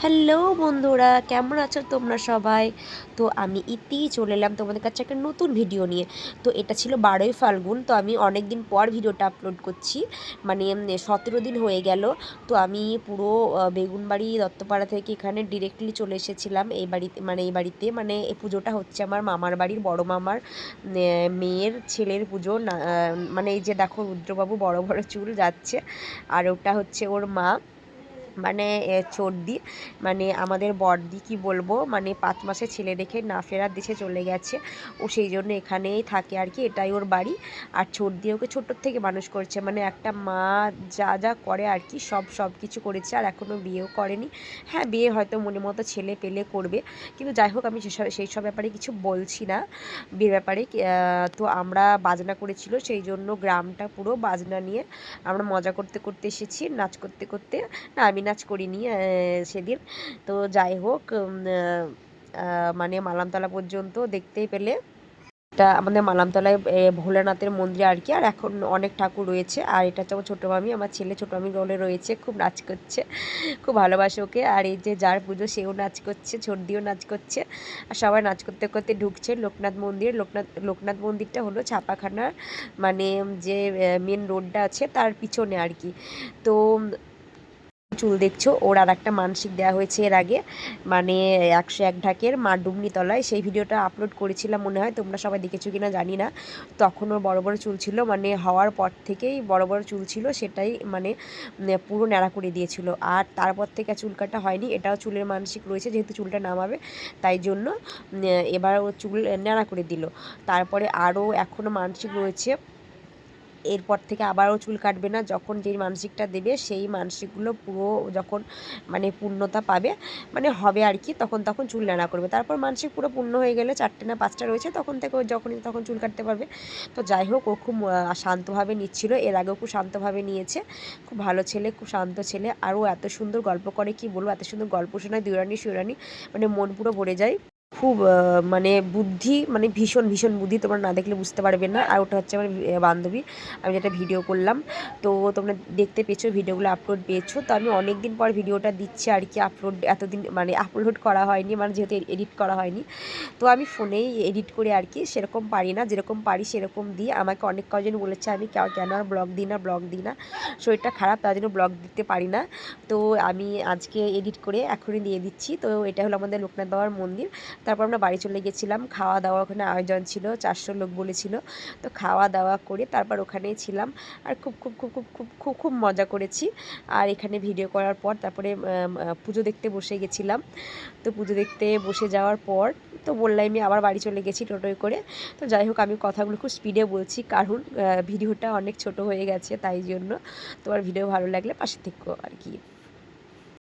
Hello বন্ধুরা, কেমন আছো তোমরা সবাই? তো আমি চলে এলাম তোমাদের কাছে একটা নতুন ভিডিও নিয়ে। তো এটা ছিল 12ই ফাল্গুন। তো আমি অনেক দিন পর ভিডিওটা আপলোড করছি। মানে 17 দিন হয়ে গেল। তো আমি পুরো বেগুনবাড়ি দত্তপাড়া থেকে এখানে ডিরেক্টলি চলে এসেছিলাম এই বাড়িতে মানে এই পুজোটা হচ্ছে আমার মামার বাড়ির বড় মামার মেয়ের ছেলের পুজো না। মানে এই যে দেখো রুদ্রবাবু বড় বড় চুল যাচ্ছে, আর ওটা হচ্ছে ওর মা, মানে চর্দি, মানে আমাদের বড়দি কি বলবো, মানে 5 মাসে ছেলে রেখে না ফেরার দেশে চলে গেছে। ও সেই জন্য এখানেই থাকে আর কি, এটাই ওর বাড়ি। আর চর্দি ওকে ছোটোর থেকে মানুষ করছে, মানে একটা মা যা যা করে আর কি সব কিছু করেছে, আর এখনও বিয়েও করেনি। হ্যাঁ, বিয়ে হয়তো মনে মতো ছেলে পেলে করবে, কিন্তু যাই হোক আমি সেই সব ব্যাপারে কিছু বলছি না, বিয়ের ব্যাপারে। তো আমরা বাজনা করেছিল, সেই জন্য গ্রামটা পুরো বাজনা নিয়ে আমরা মজা করতে করতে এসেছি, নাচ করতে করতে। না, আমি নাচ করিনি সেদিন। তো যাই হোক, মানে মালামতলা পর্যন্ত দেখতেই পেলে। এটা আমাদের মালামতলায় ভোলানাথের মন্দির আর কি। আর এখন অনেক ঠাকুর রয়েছে। আর এটা হচ্ছে আমার ছোটো মামি, আমার ছেলে ছোটো মামি রোলে রয়েছে, খুব নাচ করছে, খুব ভালোবাসে ওকে। আর এই যে যার পুজো সেও নাচ করছে, ছোটদিও নাচ করছে, আর সবাই নাচ করতে করতে ঢুকছে লোকনাথ মন্দির। লোকনাথ মন্দিরটা হলো ছাপাখানার, মানে যে মেন রোডটা আছে তার পিছনে আর কি। তো চুল দেখছো, ওর আর একটা মানসিক দেওয়া হয়েছে এর আগে, মানে 101 ঢাকের মা ডুমনি তলায়। সেই ভিডিওটা আপলোড করেছিলাম মনে হয়, তোমরা সবাই দেখেছো কিনা জানি না। তখন ওর বড় বড় চুল ছিল, মানে হওয়ার পর থেকেই বড় বড় চুল ছিল, সেটাই মানে পুরো ন্যাড়া করে দিয়েছিল। আর তারপর থেকে চুল কাটা হয়নি, এটাও চুলের মানসিক রয়েছে, যেহেতু চুলটা নামাবে তাই জন্য এবার ও চুল ন্যাড়া করে দিল। তারপরে আরও এখনও মানসিক রয়েছে, এরপর থেকে আবারও চুল কাটবে না। যখন যেই মানসিকটা দেবে সেই মানসিকগুলো পুরো যখন মানে পূর্ণতা পাবে, মানে হবে আর কি, তখন চুল ন্যাড়া করবে। তারপর মানসিক পুরো পূর্ণ হয়ে গেলে 4টে না 5টা রয়েছে, তখন থেকে ও যখনই তখন চুল কাটতে পারবে। তো যাই হোক, ও খুব শান্তভাবে নিচ্ছিল, এর আগেও খুব শান্তভাবে নিয়েছে। খুব ভালো ছেলে, খুব শান্ত ছেলে। আর ও এত সুন্দর গল্প করে, কি বলবো, এত সুন্দর গল্প শোনায়, দুরানি সুরানি, মানে মন পুরো ভরে যায়। খুব মানে বুদ্ধি, মানে ভীষণ ভীষণ বুদ্ধি, তোমরা না দেখলে বুঝতে পারবে না। আর ওটা হচ্ছে আমার বান্ধবী, আমি যেটা ভিডিও করলাম। তো তোমরা দেখতে পেয়েছো, ভিডিওগুলো আপলোড পেয়েছো। তো আমি অনেক দিন পর ভিডিওটা দিচ্ছি আর কি, এতদিন মানে আপলোড করা হয়নি, মানে যেহেতু এডিট করা হয়নি। তো আমি ফোনেই এডিট করে আর কি, সেরকম পারি না, যেরকম পারি সেরকম দিই। আমাকে অনেক কজন বলেছে আমি কেন আর ব্লগ দিই না, শরীরটা খারাপ তার জন্য ব্লগ দিতে পারি না। তো আমি আজকে এডিট করে এখনই দিয়ে দিচ্ছি। তো এটা হলো আমাদের লোকনাথ বাবার মন্দির। তারপর আমরা বাড়ি চলে গেছিলাম, খাওয়া দাওয়া ওখানে আয়োজন ছিল, 400 লোক বলেছিল। তো খাওয়া দাওয়া করে তারপর ওখানেই ছিলাম, আর খুব খুব খুব খুব খুব খুব খুব মজা করেছি। আর এখানে ভিডিও করার পর তারপরে পুজো দেখতে বসে গেছিলাম। তো পুজো দেখতে বসে যাওয়ার পর তো বললাম আমি আবার বাড়ি চলে গেছি টোটোয় করে। তো যাই হোক, আমি কথাগুলো খুব স্পিডে বলছি, কারণ ভিডিওটা অনেক ছোট হয়ে গেছে, তাই জন্য। তোমার ভিডিও ভালো লাগলে পাশে থেকো আর কি।